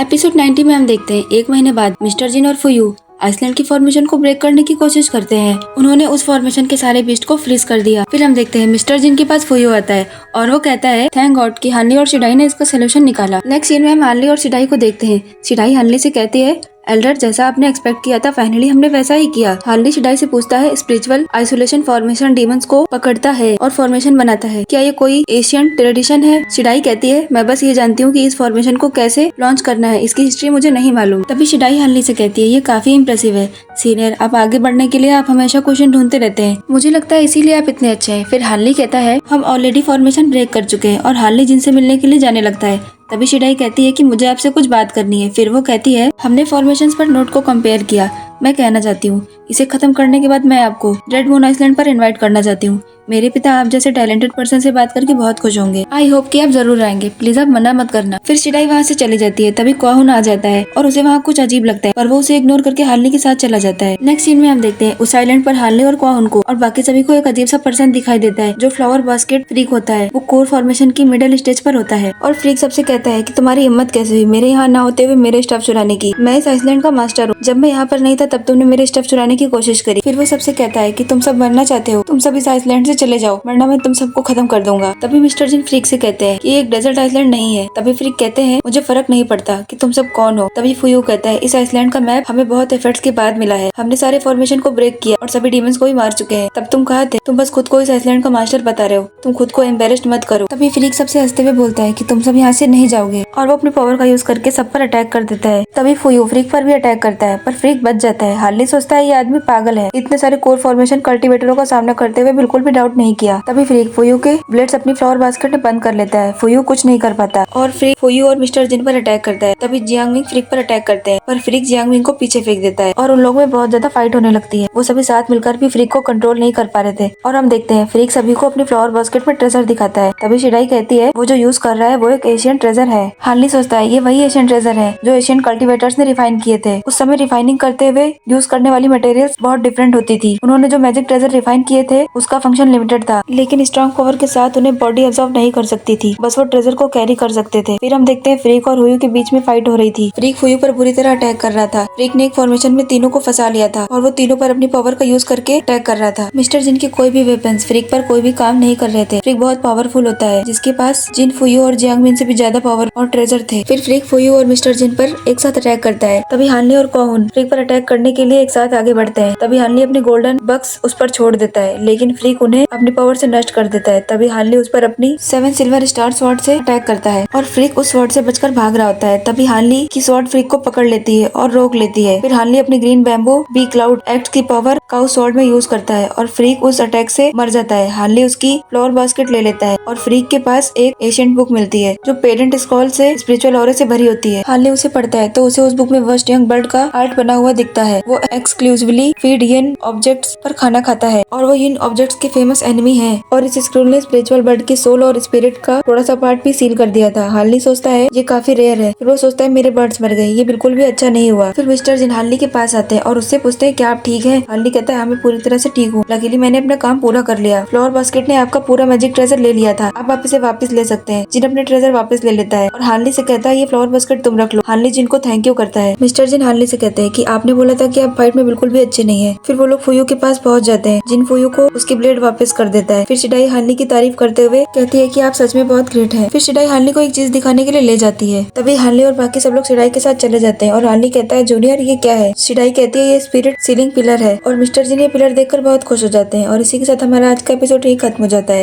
Episode 90 में हम देखते हैं एक महीने बाद मिस्टर जिन और फुयू आइसलैंड की फॉर्मेशन को ब्रेक करने की कोशिश करते हैं। उन्होंने उस फॉर्मेशन के सारे बीस्ट को फ्रीज कर दिया। फिर हम देखते हैं मिस्टर जिन के पास फुयू आता है और वो कहता है थैंक गॉड कि हानली और शिडाई ने इसका सोल्यूशन निकाला। नेक्स्ट सीन में हम हानली और शिडाई को देखते हैं। शिडाई हानली से कहती है एल्डर जैसा आपने एक्सपेक्ट किया था फाइनली हमने वैसा ही किया। हार्ली शिडाई से पूछता है स्पिरिचुअल आइसोलेशन फॉर्मेशन डीमंस को पकड़ता है और फॉर्मेशन बनाता है, क्या ये कोई एशियन ट्रेडिशन है? शिडाई कहती है मैं बस ये जानती हूँ कि इस फॉर्मेशन को कैसे लॉन्च करना है, इसकी हिस्ट्री मुझे नहीं मालूम। तभी शिडाई हार्ली से कहती है ये काफी इम्प्रेसिव है सीनियर, आप आगे बढ़ने के लिए आप हमेशा क्वेश्चन ढूंढते रहते हैं, मुझे लगता है इसीलिए आप इतने अच्छे हैं। फिर हार्ली कहता है हम ऑलरेडी फॉर्मेशन ब्रेक कर चुके हैं और हार्ली जिनसे मिलने के लिए जाने लगता है। तभी शिडाई कहती है कि मुझे आपसे कुछ बात करनी है। फिर वो कहती है हमने फॉर्मेशंस पर नोट को कंपेयर किया, मैं कहना चाहती हूँ इसे खत्म करने के बाद मैं आपको रेड मून आइसलैंड पर इनवाइट करना चाहती हूँ। मेरे पिता आप जैसे टैलेंटेड पर्सन से बात करके बहुत खुश होंगे। आई होप कि आप जरूर आएंगे, प्लीज आप मना मत करना। फिर शिडाई वहाँ से चली जाती है। तभी क्वाहुन आ जाता है और उसे वहाँ कुछ अजीब लगता है पर वो उसे इग्नोर करके हार्ली के साथ चला जाता है। नेक्स्ट सीन में हम देखते हैं उस आइलैंड पर हार्ली और क्वाहुन को और बाकी सभी को एक अजीब सा पर्सन दिखाई देता है जो फ्लावर बास्केट फ्रीक होता है। वो कोर फॉर्मेशन की मिडिल स्टेज पर होता है और फ्रीक सबसे कहता है कि तुम्हारी हिम्मत कैसे हुई मेरे यहाँ ना होते हुए मेरे स्टफ चुराने की? मैं इस आइसलैंड का मास्टर हूँ, जब मैं यहाँ पर नहीं था तब तुमने मेरे स्टफ चुराने की कोशिश करी। फिर वो सबसे कहता है कि तुम सब मरना चाहते हो, तुम सब इस आइसलैंड से चले जाओ वरना मैं तुम सबको खत्म कर दूंगा। तभी मिस्टर जिन फ्रीक से कहते हैं कि ये एक डेजर्ट आइसलैंड नहीं है। तभी फ्रीक कहते हैं मुझे फर्क नहीं पड़ता कि तुम सब कौन हो। तभी फुयू कहता है इस आइसलैंड का मैप हमें बहुत एफर्ट्स के बाद मिला है, हमने सारे फॉर्मेशन को ब्रेक किया और सभी डीमंस को भी मार चुके हैं। तब तुम कहा थे तुम बस खुद को इस आइसलैंड का मास्टर बता रहे हो, तुम खुद को एम्बेरेस्ड मत करो। तभी फ्रीक सबसे हंसते हुए बोलता है कि तुम सब यहाँ से नहीं जाओगे और वो अपने पावर का यूज करके सब पर अटैक कर देता है। तभी फुयू फ्रीक पर भी अटैक करता है पर फ्रीक बच जाता है। हार्ली सोचता है ये आदमी पागल है, इतने सारे कोर फॉर्मेशन कल्टीवेटरों का सामना करते हुए बिल्कुल भी डाउट नहीं किया। तभी फ्रीक फुयू के ब्लेड्स अपनी फ्लावर बास्केट में बंद कर लेता है। फुयू कुछ नहीं कर पाता और फ्रीक फुयू और मिस्टर जिन पर अटैक करता है। तभी जियांगमिंग फ्रीक पर अटैक करते हैं पर फ्रीक जियांगमिंग को पीछे फेंक देता है और उन लोगों में बहुत ज्यादा फाइट होने लगती है। वो सभी साथ मिलकर भी फ्रीक को कंट्रोल नहीं कर पा रहे थे और हम देखते हैं फ्रीक सभी को अपनी फ्लावर बास्केट में ट्रेजर दिखाता है। तभी शिडाई कहती है वो जो यूज कर रहा है वो एक एशियन ट्रेजर है। हार्ली सोचता है ये वही एशियन ट्रेजर है जो एशियन कल्टीवेटर्स ने रिफाइन किए थे। उस समय रिफाइनिंग करते हुए यूज करने वाली मटेरियल्स बहुत डिफरेंट होती थी। उन्होंने जो मैजिक ट्रेजर रिफाइन किए थे उसका फंक्शन लिमिटेड था, लेकिन स्ट्रॉन्ग पावर के साथ उन्हें बॉडी एब्जॉर्ब नहीं कर सकती थी, बस वो ट्रेजर को कैरी कर सकते थे। फिर हम देखते हैं फ्रीक और हुयू के बीच में फाइट हो रही थी। फ्रीक हुयू पर बुरी तरह अटैक कर रहा था। फ्रीक ने एक फॉर्मेशन में तीनों को फंसा लिया था और वो तीनों पर अपनी पावर का यूज करके अटैक कर रहा था। मिस्टर जिन के कोई भी वेपन्स फ्रीक पर कोई भी काम नहीं कर रहे थे। फ्रीक बहुत पावरफुल होता है जिसके पास जिन, फुयू और जियांगमिन से भी ज्यादा पावर और ट्रेजर थे। फिर फ्रीक फुयू और मिस्टर जिन पर एक साथ अटैक करता है। तभी हार्ली और क्वाहुन फ्रीक पर अटैक करने के लिए एक साथ आगे बढ़ते हैं। तभी हार्ली अपने गोल्डन बक्स उस पर छोड़ देता है लेकिन फ्रीक उन्हें अपनी पावर से नष्ट कर देता है। तभी हार्ली उस पर अपनी 7 सिल्वर स्टार स्वॉर्ड से अटैक करता है और फ्रीक उस स्वॉर्ड से बचकर भाग रहा होता है। तभी हार्ली की स्वॉर्ड फ्रीक को पकड़ लेती है और रोक लेती है। फिर हार्ली अपनी ग्रीन बैम्बू बी क्लाउड एक्ट की पावर का उस स्वॉर्ड में यूज करता है और फ्रीक उस अटैक से मर जाता है। हार्ली उसकी फ्लावर बास्केट ले लेता है और फ्रीक के पास एक एशियंट बुक मिलती है जो पेरेंट स्क्रॉल से स्पिरिचुअल ऑरे से भरी होती है। हार्ली उसे पढ़ता है तो उसे उस बुक में वर्स्ट यंग बर्ड का आर्ट बना हुआ दिखता है। वो एक्सक्लूसिवली फीड यिन ऑब्जेक्ट्स पर खाना खाता है और वो यिन ऑब्जेक्ट्स के फेमस एनिमी है और इस स्क्रोल ने स्पिरिचुअल बर्ड की सोल और स्पिरिट का थोड़ा सा पार्ट भी सील कर दिया था। हार्ली सोचता है ये काफी रेयर है। फिर वो सोचता है मेरे बर्ड्स मर गए, ये बिल्कुल भी अच्छा नहीं हुआ। फिर मिस्टर जिन हार्ली के पास आते हैं और उससे पूछते हैं क्या आप ठीक है? हार्ली कहता है हाँ मैं पूरी तरह से ठीक हूँ, लकीली मैंने अपना काम पूरा कर लिया। फ्लावर बास्केट ने आपका पूरा मैजिक ट्रेजर ले लिया था, अब आप इसे वापस ले सकते हैं। जिन अपने ट्रेजर वापस ले लेता है और हार्ली से कहता है ये फ्लावर बास्केट तुम रख लो। हार्ली जिन को थैंक यू करता है। मिस्टर जिन हार्ली से कहते हैं कि आपने बोला था कि आप फाइट में बिल्कुल भी अच्छे नहीं है। फिर वो लोग फुयू के पास पहुंच जाते हैं। जिन फुयू को उसकी ब्लेड वापस कर देता है। फिर शिडाई हार्ली की तारीफ करते हुए कहती है कि आप सच में बहुत ग्रेट हैं। फिर शिडाई हार्ली को एक चीज दिखाने के लिए ले जाती है। तभी हार्ली और बाकी सब लोग शिडाई के साथ चले जाते हैं और हार्ली कहता है जूनियर ये क्या है? शिडाई कहती है ये स्पिरिट सीलिंग पिलर है और मिस्टर जिन ये पिलर देखकर बहुत खुश हो जाते हैं और इसी के साथ हमारा आज का एपिसोड यही खत्म हो जाता है।